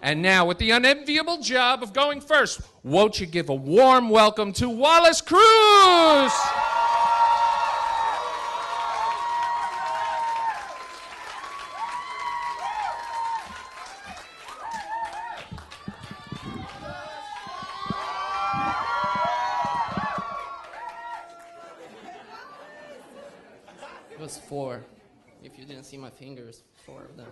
And now, with the unenviable job of going first, won't you give a warm welcome to Wallace Cruz? It was 4. If you didn't see my fingers, 4 of them.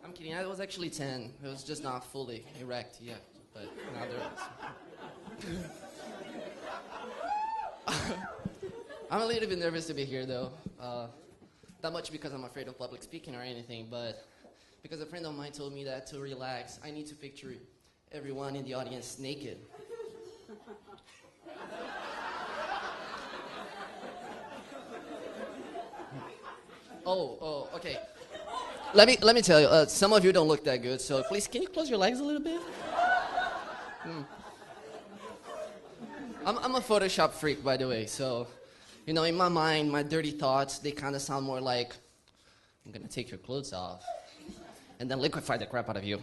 I'm kidding, it was actually 10. It was just not fully erect yet, but now there is. I'm a little bit nervous to be here, though. Not much because I'm afraid of public speaking or anything, but because a friend of mine told me that to relax, I need to picture everyone in the audience naked. Oh, okay. Let me tell you, some of you don't look that good, so please, can you close your legs a little bit? I'm a Photoshop freak, by the way, so, you know, in my mind, my dirty thoughts, they kind of sound more like, I'm gonna take your clothes off, and then liquefy the crap out of you.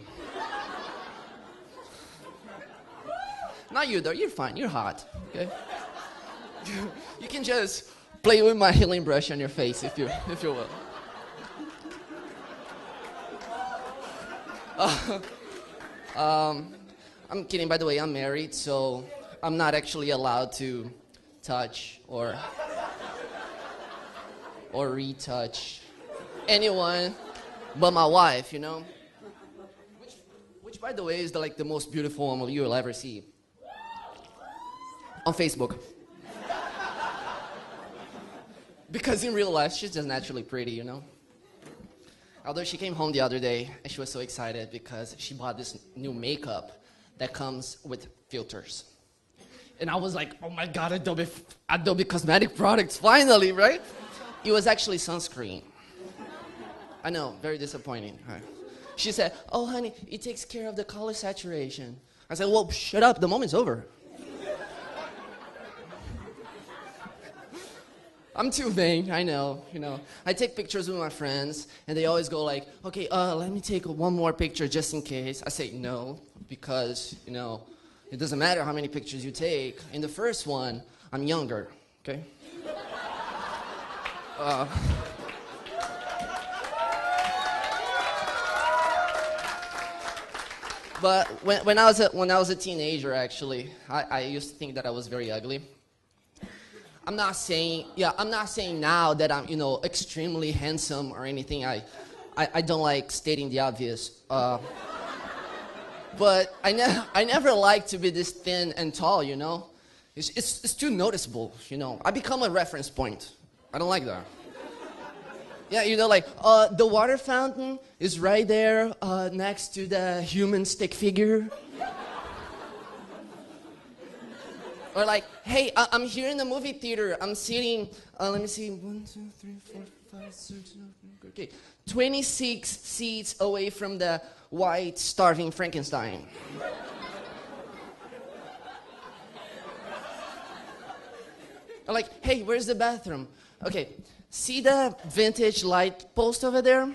Not you, though, you're fine, you're hot, okay? You can just play with my healing brush on your face, if you will. I'm kidding, by the way, I'm married, so I'm not actually allowed to touch or retouch anyone but my wife, you know? Which by the way, is the most beautiful woman you'll ever see. On Facebook. Because in real life, she's just naturally pretty, you know? Although she came home the other day, and she was so excited because she bought this new makeup that comes with filters. And I was like, oh my God, Adobe cosmetic products, finally, right? It was actually sunscreen. I know, very disappointing. Right. She said, oh honey, it takes care of the color saturation. I said, well, shut up, the moment's over. I'm too vain, I know, you know. I take pictures with my friends, and they always go like, okay, let me take one more picture just in case. I say no, because, you know, it doesn't matter how many pictures you take. In the first one, I'm younger, okay? But when I was a teenager, actually, I used to think that I was very ugly. I'm not saying now that I'm, you know, extremely handsome or anything. I don't like stating the obvious. But I never liked to be this thin and tall, you know? It's too noticeable, you know? I become a reference point. I don't like that. Yeah, you know, like, the water fountain is right there next to the human stick figure. Or like, hey, I'm here in the movie theater. I'm sitting, let me see, 1, 2, 3, 4, 5, 6, 7, okay, 26 seats away from the white, starving Frankenstein. Or like, hey, where's the bathroom? Okay, see the vintage light post over there?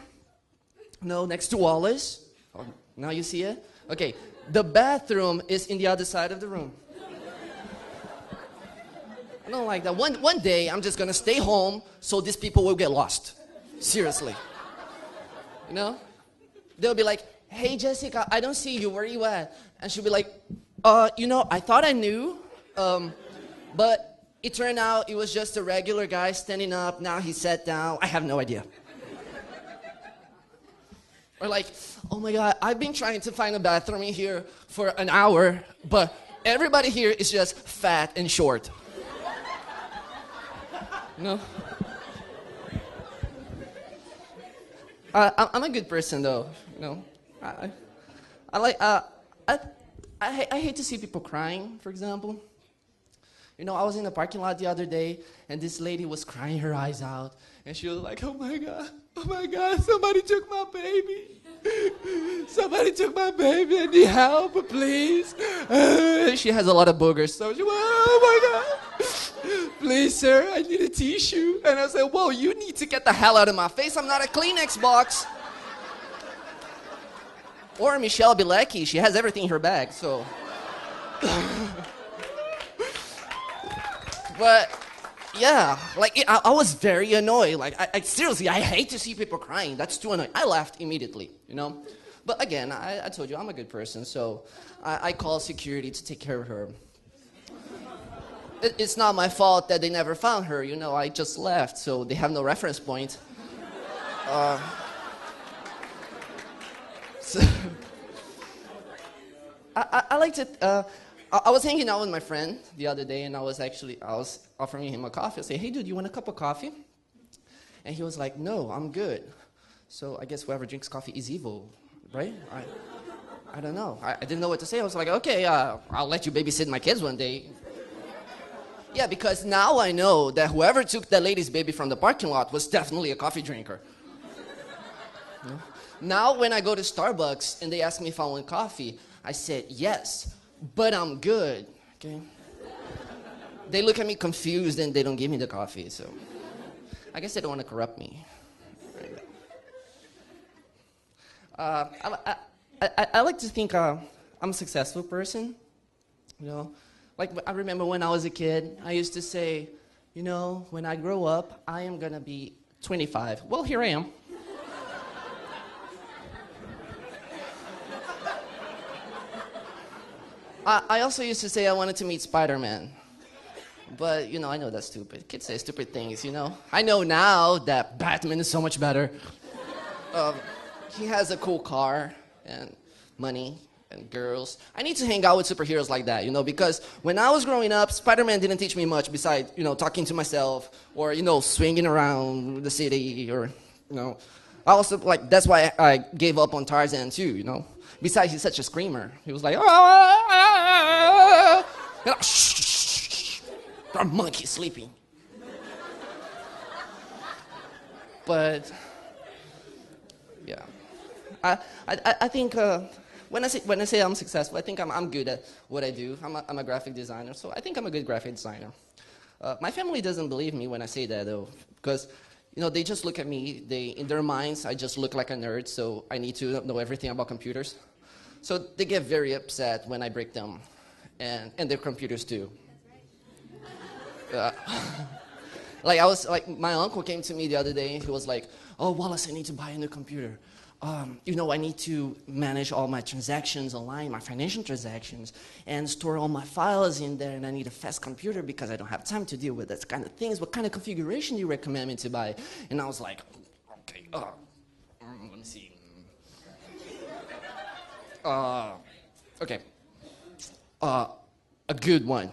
No, next to Wallace. Oh, now you see it? Okay, the bathroom is in the other side of the room. I don't like that. One day, I'm just gonna stay home so these people will get lost. Seriously. You know? They'll be like, hey, Jessica, I don't see you. Where are you at? And she'll be like, you know, I thought I knew, but it turned out it was just a regular guy standing up. Now he sat down. I have no idea. Or like, oh my God, I've been trying to find a bathroom in here for an hour, but everybody here is just fat and short. No. I'm a good person, though. You know, I hate to see people crying. For example, you know, I was in the parking lot the other day, and this lady was crying her eyes out, and she was like, "Oh my God, somebody took my baby." Somebody took my baby. I need help, please. She has a lot of boogers, so she went, oh my God. Please, sir, I need a tissue. And I said, whoa, you need to get the hell out of my face. I'm not a Kleenex box. Or Michelle Bilecki, she has everything in her bag, so. But yeah, like I was very annoyed. Like I seriously, I hate to see people crying. That's too annoying. I laughed immediately, you know. But again, I told you I'm a good person, so I called security to take care of her. It's not my fault that they never found her, you know. I just left, so they have no reference point. So I like to. I was hanging out with my friend the other day, and I was offering him a coffee. I said, "Hey, dude, you want a cup of coffee?" And he was like, "No, I'm good." So I guess whoever drinks coffee is evil, right? I don't know. I didn't know what to say. I was like, "Okay, I'll let you babysit my kids one day." Yeah, because now I know that whoever took that lady's baby from the parking lot was definitely a coffee drinker. You know? Now when I go to Starbucks and they ask me if I want coffee, I said yes, but I'm good, okay? They look at me confused and they don't give me the coffee, so I guess they don't want to corrupt me. I like to think I'm a successful person, you know? Like, I remember when I was a kid, I used to say, you know, when I grow up, I am gonna be 25. Well, here I am. I also used to say I wanted to meet Spider-Man. But, you know, I know that's stupid. Kids say stupid things, you know? I know now that Batman is so much better. He has a cool car and money and girls. I need to hang out with superheroes like that, you know, because when I was growing up, Spider-Man didn't teach me much besides, you know, talking to myself or, you know, swinging around the city or, you know. I also, like, that's why I gave up on Tarzan too, you know. Besides, he's such a screamer. He was like, ah! Shh, there are monkeys sleeping. But, yeah. I think when I say I'm successful, I think I'm good at what I do. I'm a graphic designer, so I think I'm a good graphic designer. My family doesn't believe me when I say that, though, because you know they just look at me. In their minds, I just look like a nerd, so I need to know everything about computers. So they get very upset when I break them, and their computers too. Like my uncle came to me the other day and he was like, "Oh, Wallace, I need to buy a new computer. You know, I need to manage all my transactions online, my financial transactions, and store all my files in there, and I need a fast computer because I don't have time to deal with that kind of things. What kind of configuration do you recommend me to buy?" And I was like, "Okay, let me see. Okay, a good one."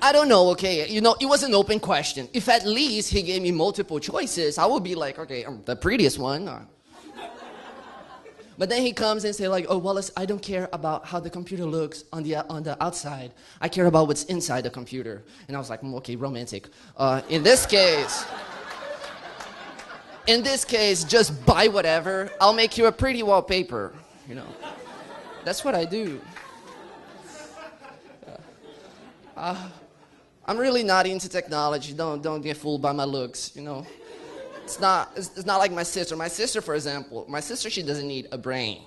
I don't know, okay, you know, it was an open question. If at least he gave me multiple choices, I would be like, okay, the prettiest one. But then he comes and say like, "Oh, Wallace, I don't care about how the computer looks on the outside. I care about what's inside the computer." And I was like, okay, romantic. In this case, just buy whatever. I'll make you a pretty wallpaper, you know. That's what I do. I'm really not into technology. Don't get fooled by my looks, you know. It's not like my sister. My sister, for example, she doesn't need a brain.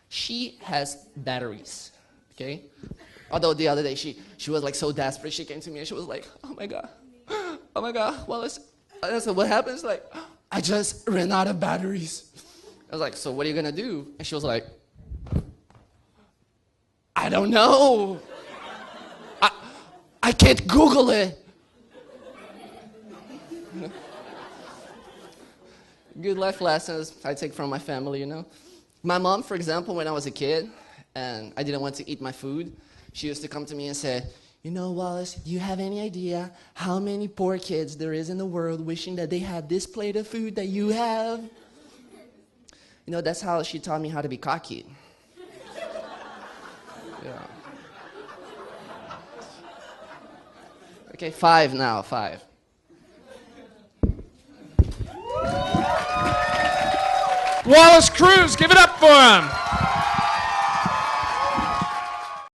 She has batteries, okay? Although the other day she was like so desperate, she came to me and she was like, oh my God, Wallace. I said, what happens? Like, I just ran out of batteries. I was like, so what are you gonna do? And she was like, I don't know. I can't Google it. Good life lessons I take from my family, you know. My mom, for example, when I was a kid and I didn't want to eat my food, she used to come to me and say, "You know, Wallace, do you have any idea how many poor kids there is in the world wishing that they had this plate of food that you have?" You know, that's how she taught me how to be cocky. Yeah. Okay, 5 now, 5. Wallace Cruz, give it up for him.